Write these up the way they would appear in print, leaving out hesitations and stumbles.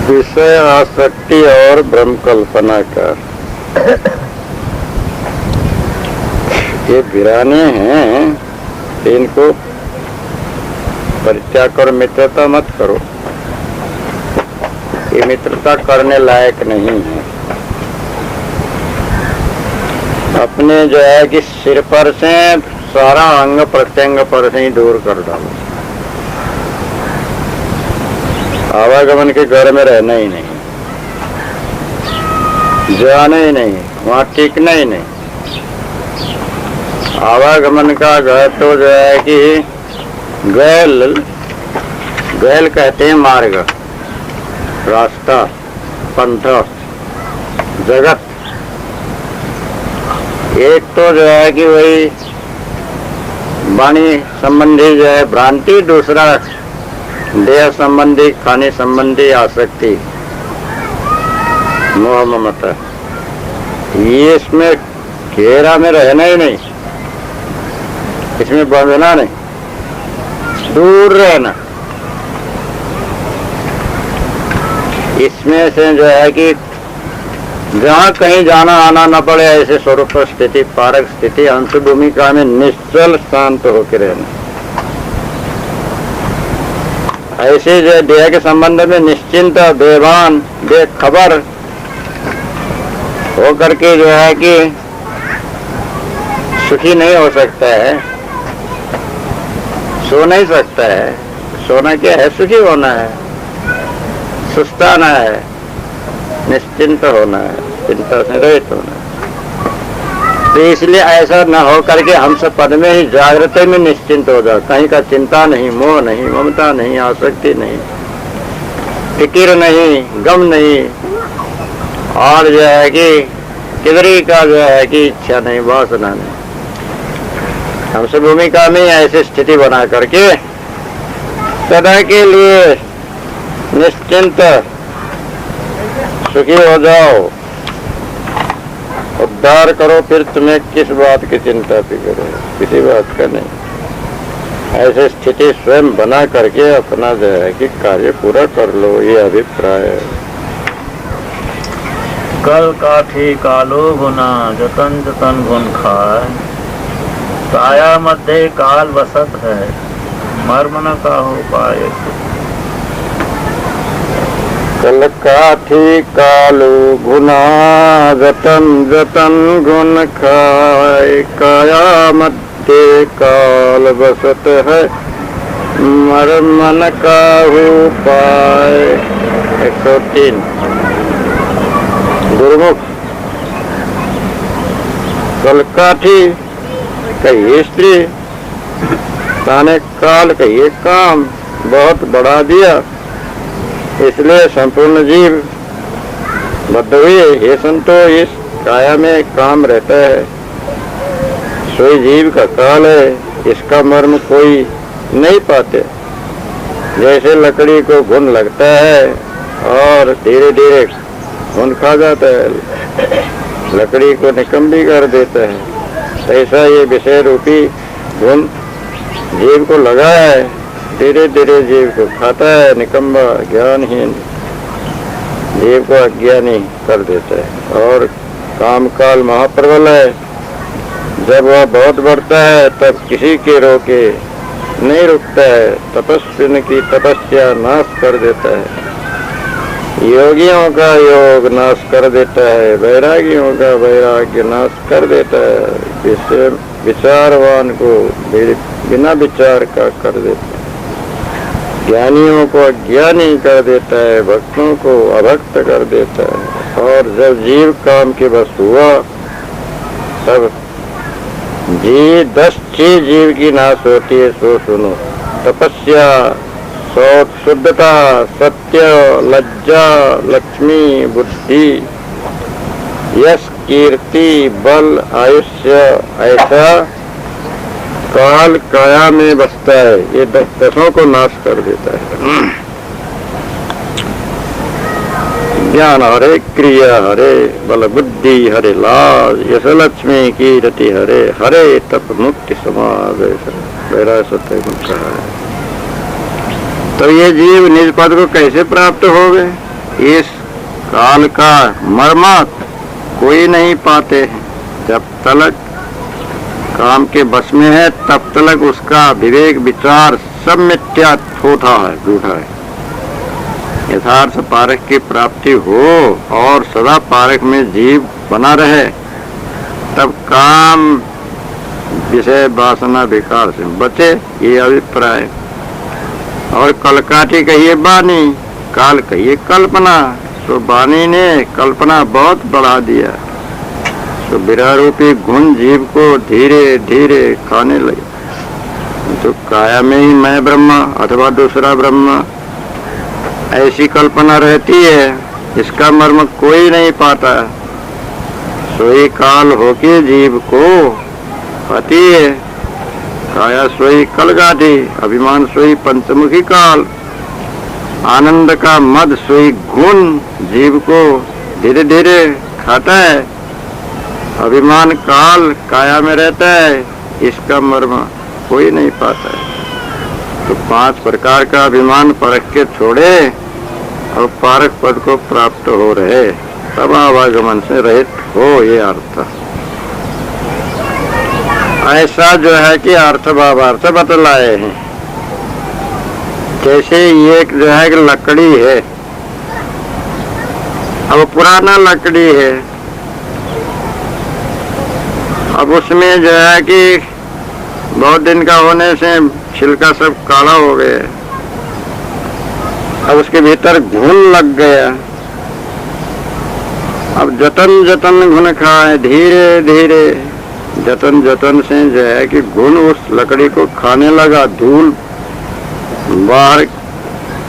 विषय आसक्ति और भ्रम कल्पना का ये वीराने हैं, इनको परित्याग करो, मित्रता मत करो। ये मित्रता करने लायक नहीं है। अपने जो है कि सिर पर से सारा अंग प्रत्यंग पर से ही दूर कर डालो। आवागमन के घर में रहना ही नहीं, जाना ही नहीं, वहां टिकना ही नहीं। आवागमन का घर तो जो है कि गैल गैल कहते हैं मार्ग, रास्ता, पंथ, जगत। एक तो जो है कि वही वाणी संबंधी जो है भ्रांति, दूसरा देह संबंधी, खाने संबंधी आसक्ति, मोह ममता। ये इसमें घेरा में रहना ही नहीं, इसमें बंधना नहीं, दूर रहना। इसमें से जो है कि जहाँ कहीं जाना आना न पड़े, ऐसे स्वरूप स्थिति, पारक स्थिति, अंश भूमिका में निश्चल शांत होकर रहना। ऐसे जो देह के संबंध में निश्चिंत, बेभान, बेखबर हो करके जो है कि सुखी नहीं हो सकता है, सो नहीं सकता है। सोना क्या है? सुखी होना है, सुस्ताना है, निश्चिंत होना है, चिंता से रहित होना है। तो इसलिए ऐसा न हो करके हम सब पद में ही जागृत में निश्चिंत हो जाओ। कहीं का चिंता नहीं, मोह नहीं, ममता नहीं, आसक्ति नहीं, फिक्र नहीं, गम नहीं, और जो है कि किधरी का जो है कि इच्छा नहीं, वासना नहीं। हम सब भूमिका में ऐसी स्थिति बना करके सदा के लिए निश्चिंत सुखी हो जाओ, उद्धार करो। फिर तुम्हें किस बात की चिंता फिक्र है? किसी बात का नहीं। ऐसे स्थिति स्वयं बना करके अपना जो है कि कार्य पूरा कर लो, ये अभिप्राय है। कल काठी कालो गुना जतन जतन गुण खाए, काया मध्य काल वसत है, मर्म न काहू पाए। कल काठी कालो गुना जतन जतन गुण खाए, काया मध्य काल बसत है, मर्म न काहू पाए। 103 गुरुमुख। कल काठी कहिए स्त्री, ताने काल कहिए काम, बहुत बढ़ा दिया, इसलिए संपूर्ण जीव बद्ध हुए। ये संतो, इस काया में काम रहता है, सोई जीव का काल है, इसका मर्म कोई नहीं पाते। जैसे लकड़ी को घुन लगता है और धीरे धीरे घुन खा जाता है, लकड़ी को निकम्बी कर देता है, ऐसा ये विषय रूपी घुन जीव को लगा है, धीरे धीरे जीव को खाता है, निकम्बा ज्ञानहीन जीव को अज्ञानी कर देता है। और काम काल महाप्रबल है, जब वह बहुत बढ़ता है तब किसी के रोके नहीं रुकता है। तपस्विन की तपस्या नाश कर देता है, योगियों का योग नाश कर देता है, वैरागियों का वैराग्य नाश कर देता है, विचारवान को बिना विचार का कर देता है, ज्ञानियों को अज्ञानी कर देता है, भक्तों को अभक्त कर देता है। और जब जीव काम के बस हुआ तब 10 चीज जीव की नाश होती है, सो सुनो। तपस्या, शुद्धता, सत्य, लज्जा, लक्ष्मी, बुद्धि, यश, कीर्ति, बल, आयुष्य, ऐसा काल काया में बसता है। ये 10 को नाश कर देता है। ज्ञान हरे, क्रिया हरे, बल बुद्धि हरे, लाज, यश लक्ष्मी, कीर्ति हरे, हरे तप मुक्ति समाज, मेरा सत्य कहा है। तो ये जीव निज पद को कैसे प्राप्त हो गए? इस काल का मर्म कोई नहीं पाते हैं। जब तलक काम के बस में है तब तलक उसका विवेक विचार सब मिथ्या थोथा है, झूठा है। यथार्थ पारख की प्राप्ति हो और सदा पारख में जीव बना रहे तब काम विषय वासना विकार से बचे, ये अभिप्राय। और कलकाठी कहिए बानी, काल कहिए कल्पना। तो बानी ने कल्पना बहुत बढ़ा दिया, तो विरह रूपी गुण जीव को धीरे धीरे खाने लगे। तो काया में ही मैं ब्रह्म अथवा दूसरा ब्रह्म ऐसी कल्पना रहती है, इसका मर्म कोई नहीं पाता। सोई काल होके जीव को खाती है। काया सोई कलगाठी, अभिमान सोई पंचमुखी काल, आनंद का मद सोई गुण जीव को धीरे धीरे खाता है। अभिमान काल काया में रहता है, इसका मर्म कोई नहीं पाता है। तो 5 प्रकार का अभिमान परख के छोड़े और पारक पद को प्राप्त हो रहे, तब आवागमन से रहित हो, ये अर्थ। ऐसा जो है कि अर्थ भावार्थ बतलाए हैं। जैसे ये जो है कि लकड़ी है, अब पुराना लकड़ी है, अब उसमें जो है कि बहुत दिन का होने से छिलका सब काला हो गया, अब उसके भीतर घुन लग गया। अब जतन जतन घुन खाए, धीरे धीरे जतन जतन से जो है कि घुन उस लकड़ी को खाने लगा, धूल बाहर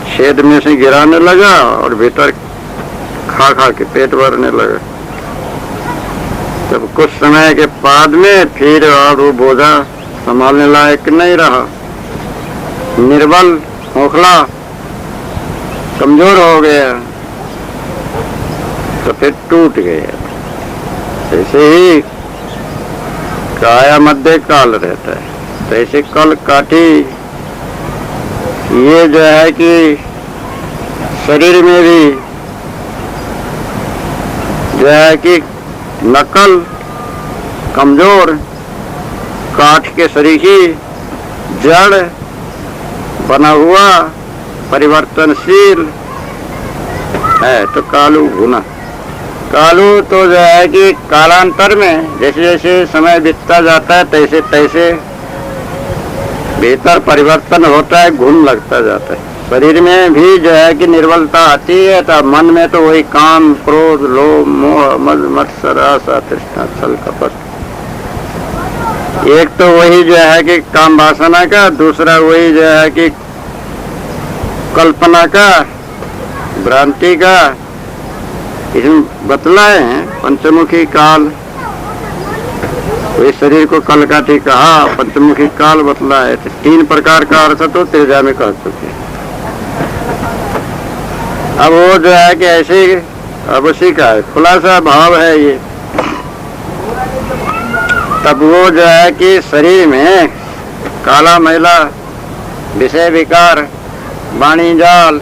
छेद में से गिराने लगा और भीतर खा खा के पेट भरने लगा। तब कुछ समय के बाद में फिर और वो बोझा संभालने लायक नहीं रहा, निर्बल खोखला कमजोर हो गया, तो फिर टूट गया। ऐसे ही काया मध्य काल रहता है, तो ऐसे कल काठी ये जो है कि शरीर में भी जो है कि नकल कमजोर काठ के सरीखी जड़ बना हुआ परिवर्तनशील है। तो कालू गुना, कालू तो जो है कि कालांतर में जैसे जैसे समय बीतता जाता है तैसे तैसे भीतर परिवर्तन होता है, घुन लगता जाता है। शरीर में भी जो है कि निर्बलता आती है, तो मन में तो वही काम क्रोध लोभ मोह मद मत्सर आशा तृष्णा छल कपट, एक तो वही जो है कि काम वासना का, दूसरा वही जो है कि कल्पना का, भ्रांति का। इसमें बतलाए हैं पंचमुखी काल, इस शरीर को कलकाठी कहा, पंचमुखी काल बतलाए। 3 प्रकार का अर्थ तो तेजा में कह चुके। अब वो जो है कि ऐसे अब उसी का खुलासा भाव है ये। तब वो जो है कि शरीर में काला मैला विषय विकार वाणी जाल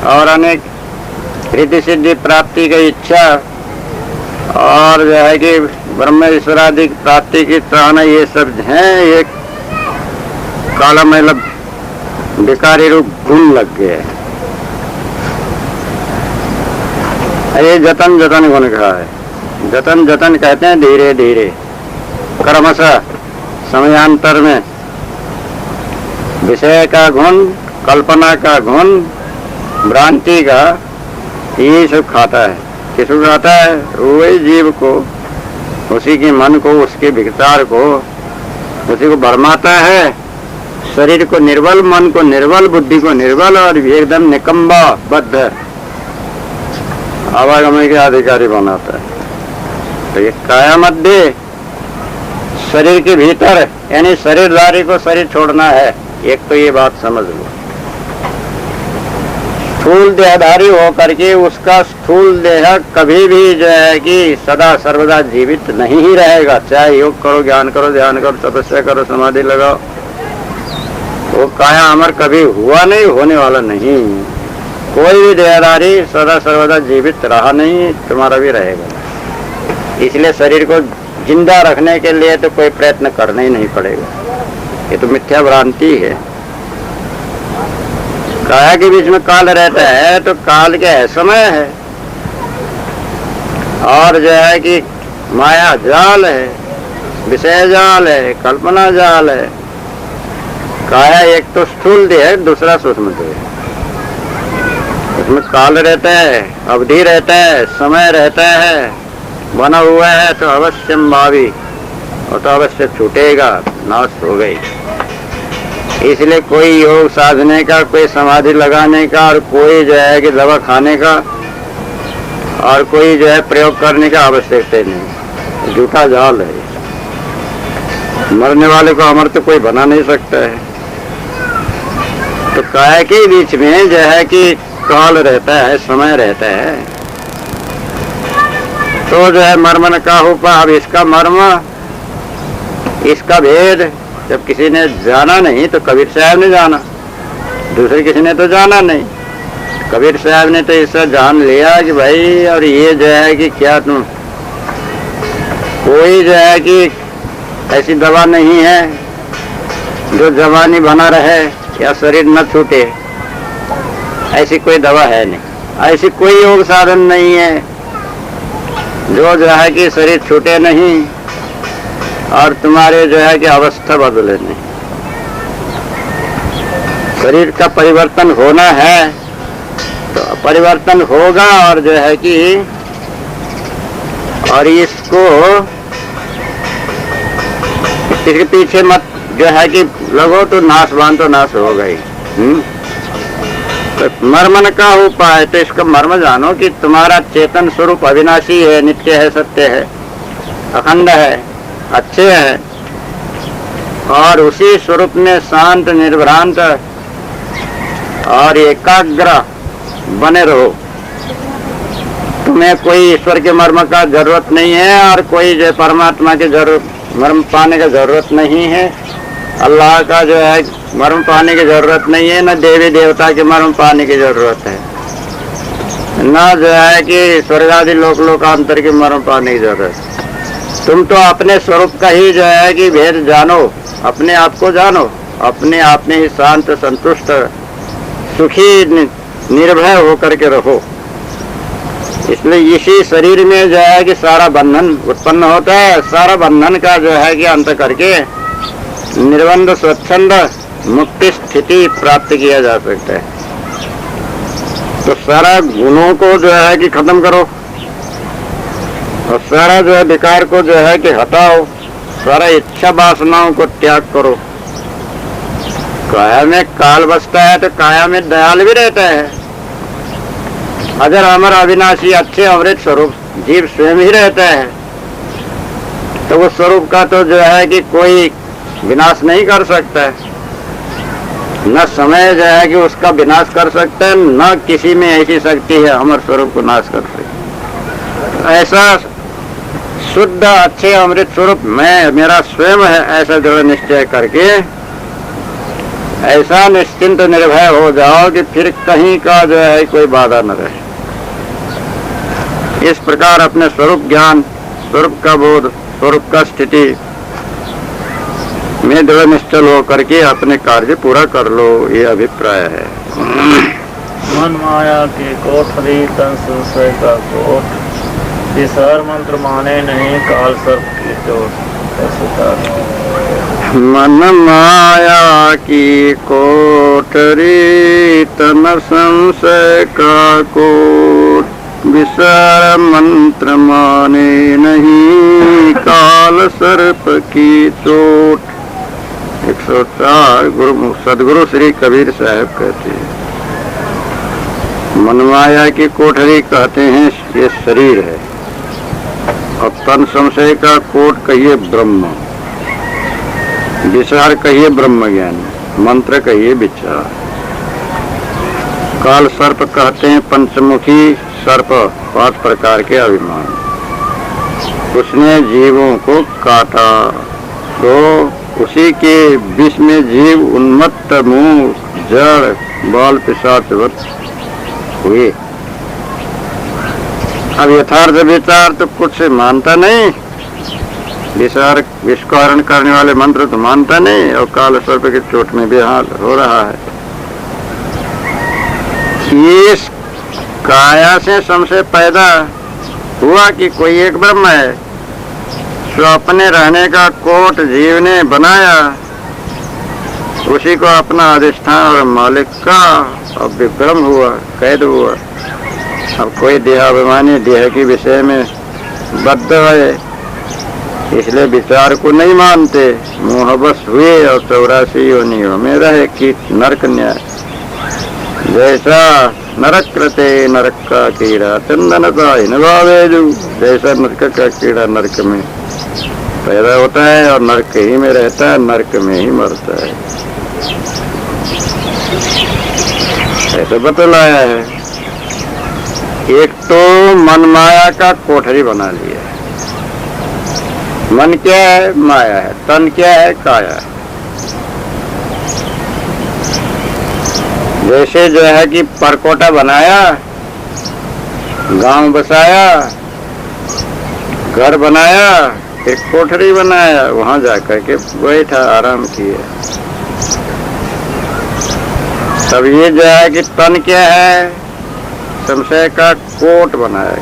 और अनेक रिद्धि सिद्धि प्राप्ति की इच्छा और जो है कि ब्रह्म ईश्वरादि प्राप्ति की चाहना, ये सब हैं, एक काला मैला विकारी रूप गुण लग गए। ये जतन जतन गुण का है। जतन जतन कहते हैं धीरे धीरे क्रमशः समयांतर में विषय का गुण, कल्पना का गुण, भ्रांति का, ये सब खाता है। किसको खाता है? वही जीव को, उसी के मन को, उसके विचार को, उसी को भरमाता है। शरीर को निर्बल, मन को निर्बल, बुद्धि को निर्बल और एकदम निकम्बा बद्ध आवागमन के अधिकारी बनाता है। तो ये काया मध्य शरीर के भीतर, यानी शरीरधारी को शरीर छोड़ना है। एक तो ये बात समझ लो, स्थूल देहधारी होकर के उसका स्थूल देह कभी भी जो है कि सदा सर्वदा जीवित नहीं ही रहेगा। चाहे योग करो, ज्ञान करो, ध्यान करो, तपस्या करो, समाधि लगाओ, वो काया अमर कभी हुआ नहीं, होने वाला नहीं। कोई भी देहधारी सदा सर्वदा जीवित रहा नहीं, तुम्हारा भी रहेगा। इसलिए शरीर को जिंदा रखने के लिए तो कोई प्रयत्न करना ही नहीं पड़ेगा, ये तो मिथ्या भ्रांति है। काया के बीच में काल रहता है तो काल क्या है, समय है, और जो है कि माया जाल है, विषय जाल है, कल्पना जाल है। काया एक तो स्थूल देह है, दूसरा सूक्ष्म देह है। उसमें काल रहता है, अवधि रहता है, समय रहता है, बना हुआ है तो अवश्य भावी, और तो अवश्य छूटेगा, नाश हो गई। इसलिए कोई योग साधने का, कोई समाधि लगाने का, और कोई जो है कि दवा खाने का, और कोई जो है प्रयोग करने का आवश्यकता नहीं। झूठा जाल है। मरने वाले को अमर तो कोई बना नहीं सकता है। तो काया के बीच में जो है कि काल रहता है, समय रहता है, तो जो है मर्म न का हो पा। अब इसका मर्म, इसका भेद जब किसी ने जाना नहीं तो कबीर साहब ने जाना, दूसरे किसी ने तो जाना नहीं। कबीर साहब ने तो इससे जान लिया कि भाई, और ये जो है कि क्या तुम, कोई जो है कि ऐसी दवा नहीं है जो जवानी बना रहे या शरीर न छूटे, ऐसी कोई दवा है नहीं। ऐसी कोई योग साधन नहीं है जो है कि शरीर छूटे नहीं और तुम्हारे जो है कि अवस्था बदले नहीं। शरीर का परिवर्तन होना है तो परिवर्तन होगा, और जो है कि और इसको इसके पीछे मत जो है कि लगो तो नाशवान तो नाश हो गई। तो मर्मन का उपाय, तो इसका मर्म जानो कि तुम्हारा चेतन स्वरूप अविनाशी है, नित्य है, सत्य है, अखंड है, अच्छे है, और उसी स्वरूप में शांत, निर्भ्रांत और एकाग्र बने रहो। तुम्हें कोई ईश्वर के मर्म का जरूरत नहीं है, और कोई जो परमात्मा के मर्म पाने का जरूरत नहीं है। अल्लाह का जो है मर्म पाने की जरूरत नहीं है, न देवी देवता के मर्म पाने की जरूरत है, न जो है कि स्वर्ग आदि लोकांतर के मर्म पाने की जरूरत है। तुम तो अपने स्वरूप का ही जो है कि भेद जानो, अपने आप को जानो, अपने आप में ही शांत, संतुष्ट, सुखी, निर्भय होकर के रहो। इसलिए इसी शरीर में जो है कि सारा बंधन उत्पन्न होता है। सारा बंधन का जो है कि अंत करके निर्बंध, स्वच्छंद, मुक्ति स्थिति प्राप्त किया जा सकता है। तो सारा गुणों को जो है कि खत्म करो, और सारा जो है विकार को जो है कि हटाओ, सारा इच्छा वासनाओं को त्याग करो। काया में काल बसता है तो काया में दयाल भी रहता है। अगर अमर अविनाशी अच्छे अमृत स्वरूप जीव स्वयं ही रहता है, तो वो स्वरूप का तो जो है कि कोई विनाश नहीं कर सकता है। न समय जो है कि उसका विनाश कर सकता है, न किसी में ऐसी शक्ति है अमर स्वरूप को नाश कर सकती। ऐसा शुद्ध अच्छे अमृत स्वरूप मैं, मेरा स्वयं है, ऐसा दृढ़ निश्चय करके ऐसा निश्चिंत निर्भय हो जाओ कि फिर कहीं का जो है कोई बाधा न रहे। इस प्रकार अपने स्वरूप ज्ञान, स्वरूप का बोध, स्वरूप का स्थिति में दृढ़ निश्चल हो करके अपने कार्य पूरा कर लो, ये अभिप्राय है। मन माया की कोठरी, तन संशय का कोट, विसर मंत्र माने नहीं, काल सर्प की चोट। मन माया की कोठरी, तन संशय का कोट, विसर मंत्र माने नहीं, काल सर्प की चोट। 104 गुरु सदगुरु श्री कबीर साहब कहते हैं। मनमाया की कोठरी कहते हैं ये शरीर है, और तन संशय का कोट कहिए ब्रह्म, विचार कहिए ब्रह्म ज्ञान, मंत्र कहिए विचार। काल सर्प कहते हैं पंचमुखी सर्प, 5 प्रकार के अभिमान। उसने जीवों को काटा तो उसी के विष में जीव उन्मत्त, मुंह, जड़, बाल, पिशाच हुए। अब यथार्थ विचार तो कुछ मानता नहीं, विचार विस्फोरण करने वाले मंत्र तो मानता नहीं, और काल सर्प की चोट में भी हाल हो रहा है। इस काया से संशय पैदा हुआ कि कोई एक ब्रह्म है, जो अपने रहने का कोट जीव ने बनाया, उसी को अपना अधिष्ठान और मालिक का अब विभ्रम हुआ, कैद हुआ। अब कोई देहाभिमानी देह के विषय में बद्ध है, इसलिए विचार को नहीं मानते, मोहबस हुए और 84 योनियों में रहे कि नरक न्याय। जैसा नरक कृते नरक का कीड़ा चंदन का हिनवावेजु, जैसा नरक का कीड़ा नरक में पैदा होता है और नरक ही में रहता है, नरक में ही मरता है, ऐसा बतलाया है। एक तो मन माया का कोठरी बना लिया है। मन क्या है? माया है। तन क्या है? काया है। जैसे जो है कि परकोटा बनाया, गांव बसाया, घर बनाया, एक कोठरी बनाया, वहां जाकर के बैठा आराम किया। तब ये जो है कि तन क्या है? संशय का कोट बनाया।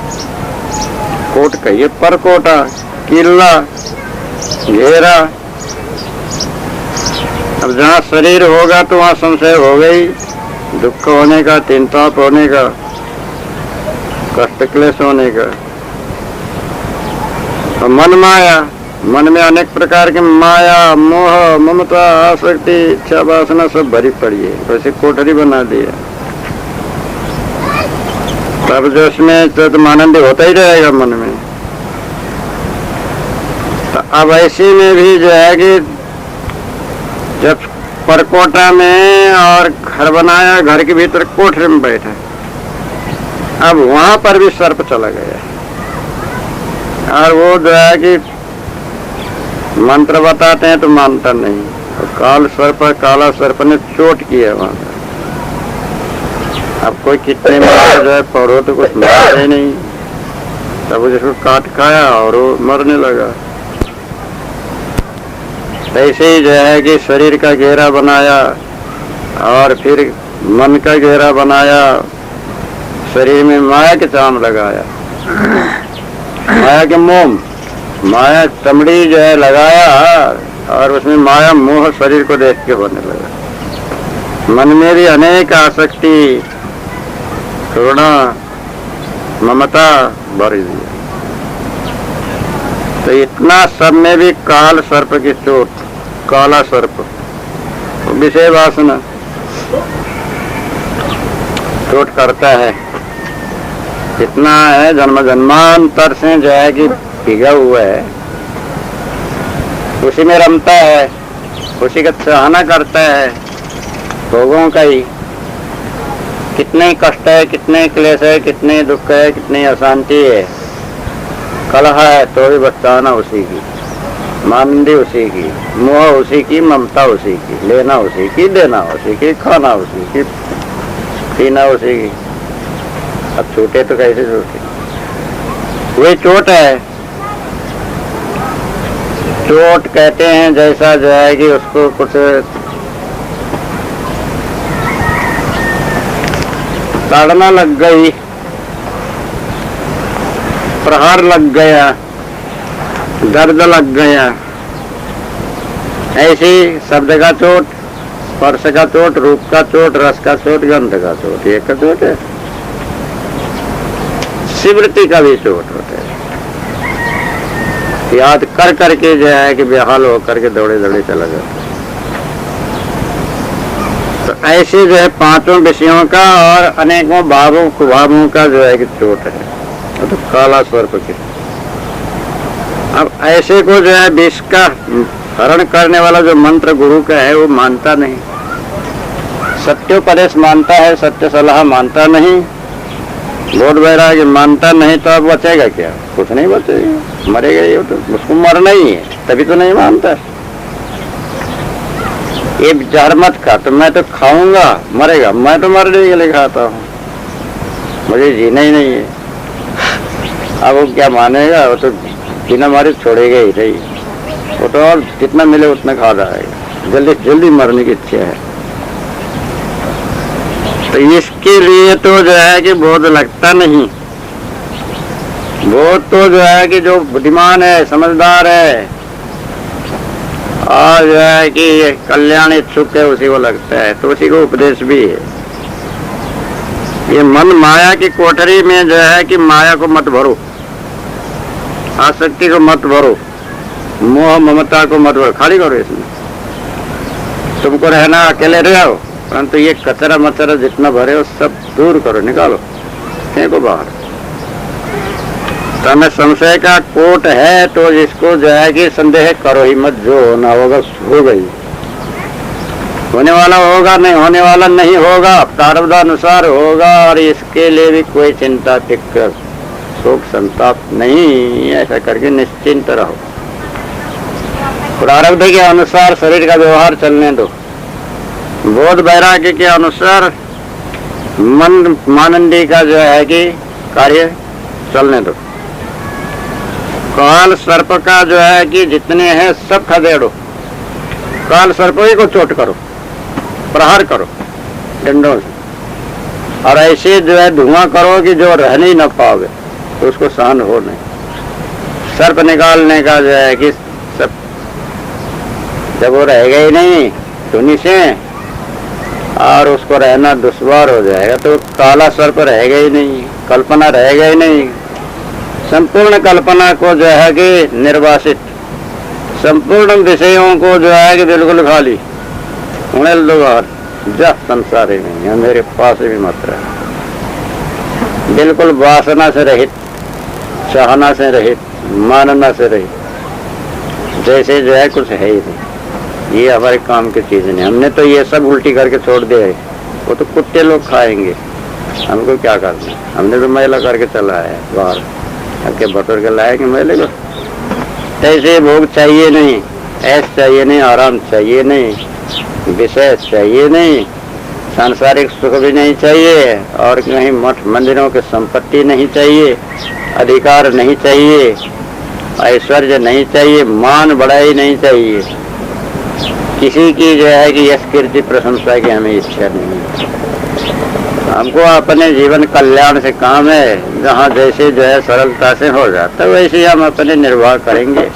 कोट कहिए परकोटा, किला, घेरा। अब जहाँ शरीर होगा तो वहाँ संशय हो गई, दुख होने का, चिंताप होने का, कष्ट क्लेश होने का। और मन माया, मन में अनेक प्रकार की माया, मोह, ममता, आसक्ति, इच्छा, वासना सब भरी पड़ी है, वैसे कोठरी बना दिया। तब जो उसमें तो आनंद होता ही रहेगा मन में। तो अब ऐसे में भी जो है कि जब परकोटा में और घर बनाया, घर के भीतर कोठरी में बैठा, अब वहां पर भी सर्प चला गया और वो जो है कि मंत्र बताते हैं तो मानता नहीं। और काल सर्प, काला सर्प ने चोट की है वहां पर। अब कोई कितने मारे जो है पढ़ो तो कुछ मारता ही नहीं, तब जिसको काट खाया और वो मरने लगा। ऐसे ही जो है कि शरीर का घेरा बनाया और फिर मन का घेरा बनाया, शरीर में माया के चाम लगाया, माया के मोम, माया चमड़ी जो है लगाया और उसमें माया मोह शरीर को देख के होने लगा। मन में भी अनेक आसक्ति, करुणा, ममता भर दिया। तो इतना सब में भी काल सर्प की चोट, काला सर्प, विषय वासना चोट करता है। इतना है, जन्म जन्मांतर से जो है कि पिघा हुआ है, उसी में रमता है, उसी का चाहना करता है, भोगों का ही। कितने कष्ट है, कितने क्लेश है, कितने दुख है, कितनी अशांति है, कलह है तो भी बचाना उसी की, मानंदी उसी की, मोह उसी की, ममता उसी की, लेना उसी की, देना उसी की, खाना उसी की, पीना उसी की। अब छूटे तो कैसे छूटे? वही चोट है। चोट कहते हैं जैसा जो है कि उसको कुछ ताड़ना लग गई, प्रहार लग गया, दर्द लग गया। ऐसी शब्द का चोट, स्पर्श का चोट, रूप का चोट, रस का चोट, गंध का चोट, एक का चोट है। स्मृति का भी चोट होता है, याद कर करके जो है कि बेहाल होकर के दौड़े दौड़े चला जाता है। तो ऐसे जो है पांचों विषयों का और अनेकों भावों कुभावों का जो है कि चोट है, तो काला सर्प की। अब ऐसे को जो है विष का हरण करने वाला जो मंत्र गुरु का है वो मानता नहीं, सत्योपदेश मानता है, सत्य सलाह मानता नहीं, बोध वैराग्य मानता नहीं, तो अब बचेगा क्या? कुछ नहीं बचेगा, मरेगा ही। तो उसको मरना ही है, तभी तो नहीं मानता। ये जहर मत खा, तो मैं तो खाऊंगा, मरेगा, मैं तो मरने के लिए खाता हूँ। मुझे जीना ही नहीं है। अब वो क्या मानेगा, वो तो बिना मारे छोड़ेगा ही नहीं। वो तो और जितना मिले उतना खा जाएगा, जल्दी जल्दी मरने की इच्छा है। तो इसके लिए तो जो है कि बोध लगता नहीं। बोध तो जो है कि जो बुद्धिमान है, समझदार है और जो है कि कल्याण इच्छुक है, उसी को लगता है। तो उसी को उपदेश भी है। ये मन माया की कोठरी में जो है कि माया को मत भरो, आसक्ति को मत भरो, मोह ममता को मत भरो, खाली करो। इसमें तुमको रहना, अकेले रहो, परंतु ये कचरा मचरा जितना भरे हो सब दूर करो, निकालो, फेंको बाहर। तमें संशय का कोट है तो इसको जो है कि संदेह करो ही मत। जो होना होगा हो गई, होने वाला होगा, नहीं होने वाला नहीं होगा, प्रारब्धानुसार होगा। और इसके लिए भी कोई चिंता फिक्र शोक संताप नहीं, ऐसा करके निश्चिंत रहो। प्रारब्ध के अनुसार शरीर का व्यवहार चलने दो, बोध वैराग्य के अनुसार मन मानंदी का जो है कि कार्य चलने दो। काल सर्प का जो है कि जितने हैं सब खदेड़ो, काल सर्प ही को चोट करो, प्रहार करो डंडों से। और ऐसे जो है धुआं करो कि जो रहने ही न पाओगे, तो उसको सहन हो नहीं। सर्प निकालने का जो है कि सब जब वो रहेगा ही नहीं धुनी से और उसको रहना दुश्वार हो जाएगा, तो काला सर्प रहेगा ही नहीं, कल्पना रहेगा ही नहीं। संपूर्ण कल्पना को जो है कि निर्वासित, संपूर्ण विषयों को जो है कि बिल्कुल खाली, उन्हें लोग जा संसार में मेरे पास भी मत रहे। बिल्कुल वासना से रहित, चाहना से रहित, मानना से रहित, जैसे जो है कुछ है ही नहीं। ये हमारे काम की चीज नहीं। हमने तो ये सब उल्टी करके छोड़ दिया है, वो तो कुत्ते लोग खाएंगे, हमको क्या करना। हमने तो मैला करके चला है बाहर, के बटोर के लाएंगे मेले को। ऐसे भोग चाहिए नहीं, ऐश चाहिए नहीं, आराम चाहिए नहीं, विषय चाहिए नहीं, सांसारिक सुख भी नहीं चाहिए, और कहीं मठ मंदिरों की संपत्ति नहीं चाहिए, अधिकार नहीं चाहिए, ऐश्वर्य नहीं चाहिए, मान बढ़ाई नहीं चाहिए, किसी की जो है कि यश कीर्ति प्रशंसा की हमें इच्छा नहीं है। हमको अपने जीवन कल्याण से काम है। जहाँ जैसे जो है सरलता से हो जाता है वैसे हम अपने निर्वाह करेंगे,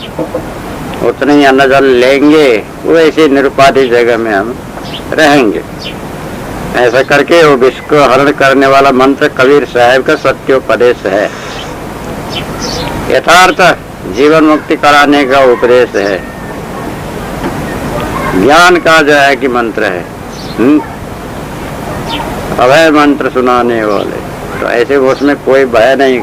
उतने ही अन्न जल लेंगे, वैसे निरुपाधि जगह में हम रहेंगे। ऐसा करके वो विश्व को हरण करने वाला मंत्र कबीर साहब का सत्योपदेश है, यथार्थ जीवन मुक्ति कराने का उपदेश है, ज्ञान का जो है कि मंत्र है, अभय मंत्र सुनाने वाले। तो ऐसे उसमें कोई भय नहीं,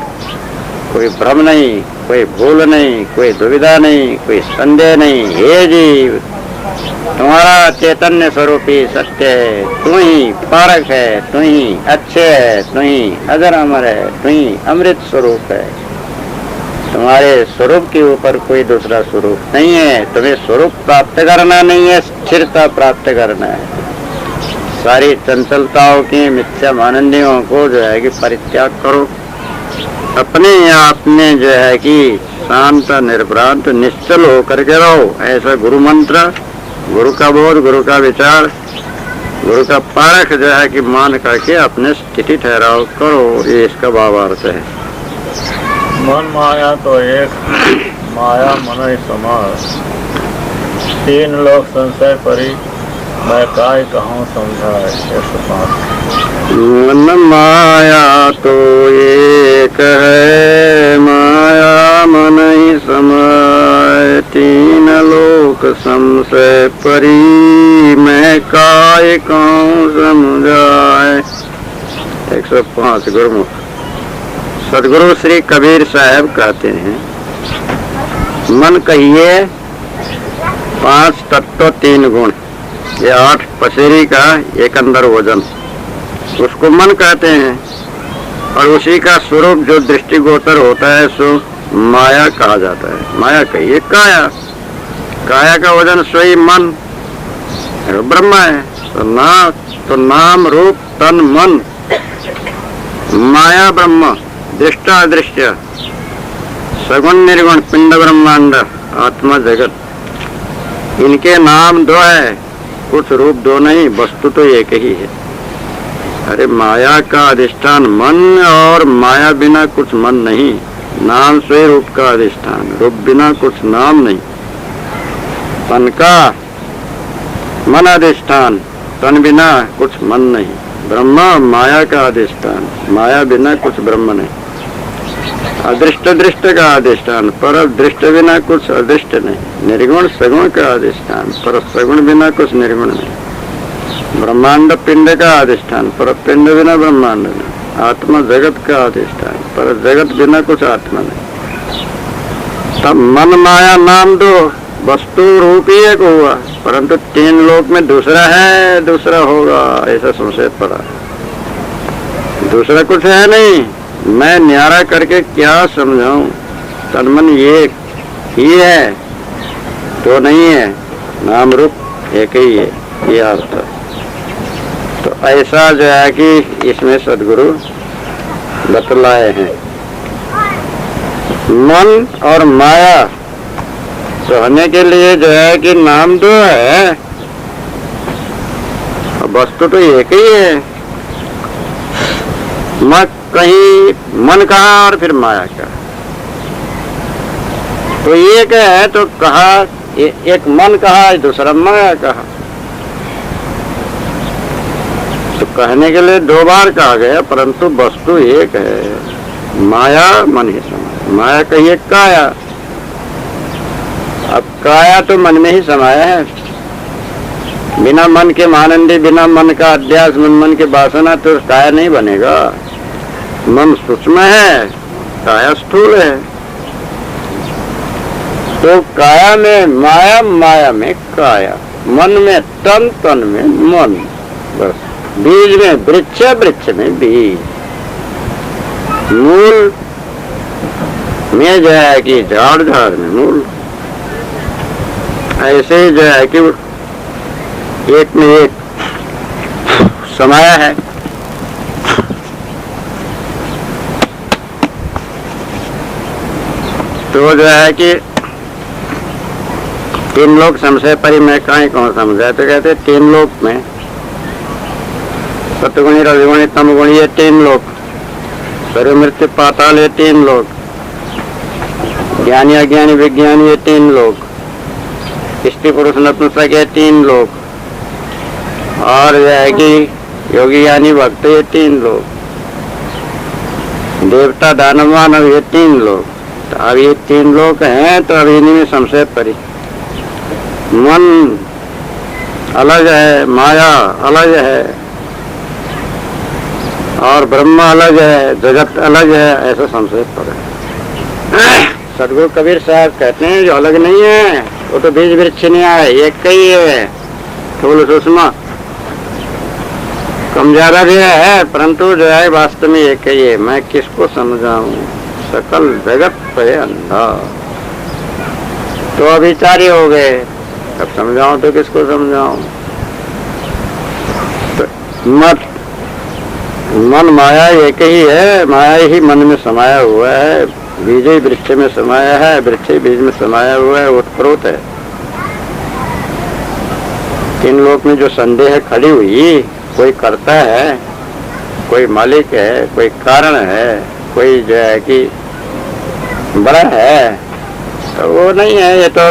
कोई भ्रम नहीं, कोई भूल नहीं, कोई दुविधा नहीं, कोई संदेह नहीं। हे जीव, तुम्हारा चैतन्य स्वरूपी सत्य है, तू ही पारक है, तू ही अच्छे है, तू ही अजर अमर है, तू ही अमृत स्वरूप है। तुम्हारे स्वरूप के ऊपर कोई दूसरा स्वरूप नहीं है। तुम्हें स्वरूप प्राप्त करना नहीं है, स्थिरता प्राप्त करना है। सारी चंचलताओं की मिथ्या मानंदियों को जो है कि परित्याग करो, अपने आप में जो है कि शांत निर्भ्रांत निश्चल होकर के रहो। ऐसा गुरु मंत्र, गुरु का बोध, गुरु का विचार, गुरु का पारख जो है कि मान करके अपने स्थिति ठहराव करो। ये इसका भावार्थ है। मन माया तो एक, माया मन ही समास, तीन लोग संशय परी, मैं काय कहूँ समझाए। मन माया तो एक है, माया मन ही समाए, तीन लोक संशय परी, मैं काय कहूँ समझाए। 105 गुरुमुख। सदगुरु श्री कबीर साहब कहते हैं, मन कहिए 5 तत्व 3 गुण, ये 8 पसेरी का एक अंदर वजन, उसको मन कहते हैं। और उसी का स्वरूप जो दृष्टिगोचर होता है सो माया कहा जाता है। माया कहिए काया, काया का वजन सोई मन ब्रह्मा है। तो नाम रूप तन मन माया ब्रह्म, दृष्टा अदृश्य, सगुण निर्गुण, पिंड ब्रह्मांड, आत्मा जगत, इनके नाम दो है, कुछ रूप दो नहीं, वस्तु तो एक ही है। अरे माया का अधिष्ठान मन, और माया बिना कुछ मन नहीं। नाम से रूप का अधिष्ठान, रूप बिना कुछ नाम नहीं। तन का मन अधिष्ठान, तन बिना कुछ मन नहीं। ब्रह्म माया का अधिष्ठान, माया बिना कुछ ब्रह्म नहीं। अदृष्ट दृष्ट का अधिष्ठान, पर दृष्ट बिना कुछ अदृष्ट नहीं। निर्गुण सगुण का अधिष्ठान, पर सगुण बिना कुछ निर्गुण नहीं। ब्रह्मांड पिंड का अधिष्ठान, पर पिंड बिना ब्रह्मांड नहीं। आत्मा जगत का अधिष्ठान, पर जगत बिना कुछ आत्मा नहीं। तब मन माया नाम दो, वस्तु रूप ही एक हुआ, परंतु तीन लोक में दूसरा है, दूसरा होगा, ऐसा संशय पड़ा। दूसरा कुछ है नहीं, मैं न्यारा करके क्या समझाऊं। तन मन एक ही है तो नहीं है, नाम रूप एक ही है, ये अर्थ। तो ऐसा जो है कि इसमें सदगुरु बतलाए हैं। मन और माया रहने के लिए जो है कि नाम दो है, वस्तु तो एक ही है। मैं कहीं मन कहा और फिर माया कहा, तो एक है तो कहा, एक मन कहा, दूसरा माया कहा, तो कहने के लिए दो बार कहा गया, परंतु वस्तु एक है। माया मन ही समाया, माया कहिए काया। अब काया तो मन में ही समाया है। बिना मन के मानंदी, बिना मन का अध्यास, मन के वासना, तो काया नहीं बनेगा। मन सूक्ष्म है, काया स्थूल है। तो काया में माया, माया में काया, मन में तन, तन में मन, बस। बीज में वृक्ष, वृक्ष में बीज, मूल में जो है कि झाड़, झाड़ में मूल। ऐसे ही जो है कि एक में एक समाया है। तो जो है कि तीन लोग संशय परि मैं कहीं कौन समझा, तो कहते तीन लोक में सतगुणी, रजगुणी, तमगुणी, ये तीन लोग। सर्व मृत्यु पाताल, ये तीन लोग। ज्ञानी अज्ञानी विज्ञानी, ये तीन लोग। स्त्री पुरुष नपुंसक, ये तीन लोग। और जो है कि योगी यानी भक्त, ये तीन लोग। देवता दानव मानव, ये तीन लोग। तो अब ये तीन लोग हैं, तो अब इन्हीं में संशय परी। मन अलग है, माया अलग है, और ब्रह्म अलग है, जगत अलग है, ऐसा संशय पड़े। सदगुरु कबीर साहब कहते हैं जो अलग नहीं है, वो तो बीज वृक्ष नहीं आए, एक ही है। थोड़ा सूक्ष्म कम ज्यादा भी है, परंतु जो है वास्तव में एक ही है। मैं किसको समझाऊं, सकल जगत पे अंधा। तो अभिचारी हो गए, अब समझाऊं तो किसको समझाऊं। तो मन माया एक ही है, माया ही मन में समाया हुआ है, बीज ही वृक्ष में समाया है, वृक्ष ही बीज में समाया हुआ है, ओतप्रोत है। इन लोक में जो संदेह खड़ी हुई, कोई करता है, कोई मालिक है, कोई कारण है, कोई जो है कि बड़ा है, तो वो नहीं है। ये तो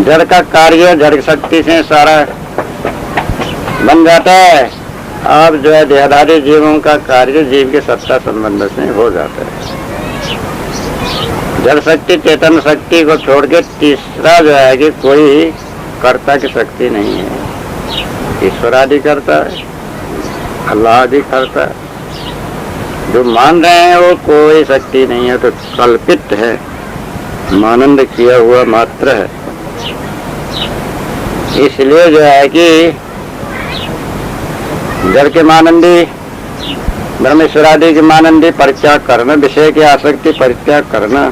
जड़ का कार्य जड़ शक्ति से सारा बन जाता है। अब जो है देहधारी जीवों का कार्य जीव के सत्ता संबंध से हो जाता है। जड़ शक्ति चेतन शक्ति को छोड़ के तीसरा जो है कि कोई कर्ता की शक्ति नहीं है। ईश्वर आदि करता है, अल्लाह आदि करता है। जो मान रहे हैं वो कोई शक्ति नहीं है, तो कल्पित है, मानंद किया हुआ मात्र है। इसलिए जो है कि जड़ के मानंदी, ब्रह्मेश्वर आदि के मानंदी परित्याग करना, विषय की आसक्ति परित्याग करना,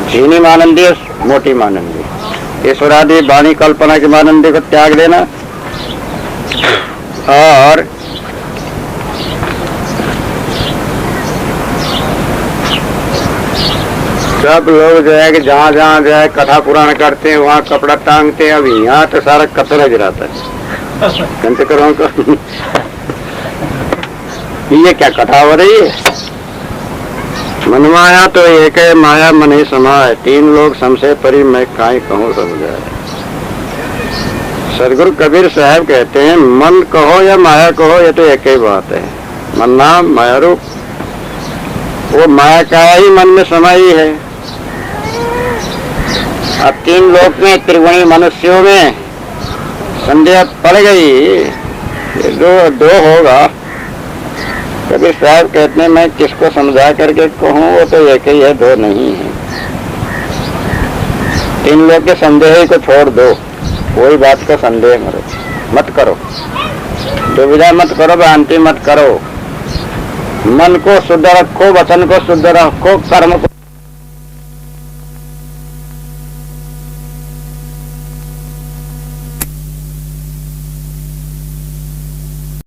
झीनी मानंदी मोटी मानंदी, ईश्वरादि वाणी कल्पना की मानंदी को त्याग देना, और सब लोग जो है कि जहाँ जहाँ जो है कथा पुराण करते हैं वहाँ कपड़ा टांगते हैं। अभी यहाँ तो सारा कचरा गिराता है। कंचे करो ये क्या कथा हो रही है? मन माया तो एक है, माया मन ही समाय, तीन लोग संशय परी, मैं काहे कहूँ समझाए। सदगुरु कबीर साहब कहते हैं मन कहो या माया कहो ये तो एक ही बात है। मन नाम माया रूप, वो माया का ही मन में समाई है। अब तीन लोक में त्रिगुणी मनुष्यों में संदेह पड़ गई, ये दो होगा। कबीर साहब कहते हैं मैं किसको समझा करके कहूँ, वो तो एक ही है, दो नहीं है। तीन लोग के संदेह को छोड़ दो, कोई बात का संदेह मत करो, दुविधा मत करो, भ्रांति मत करो। मन को शुद्ध रखो, वचन को शुद्ध रखो, कर्म को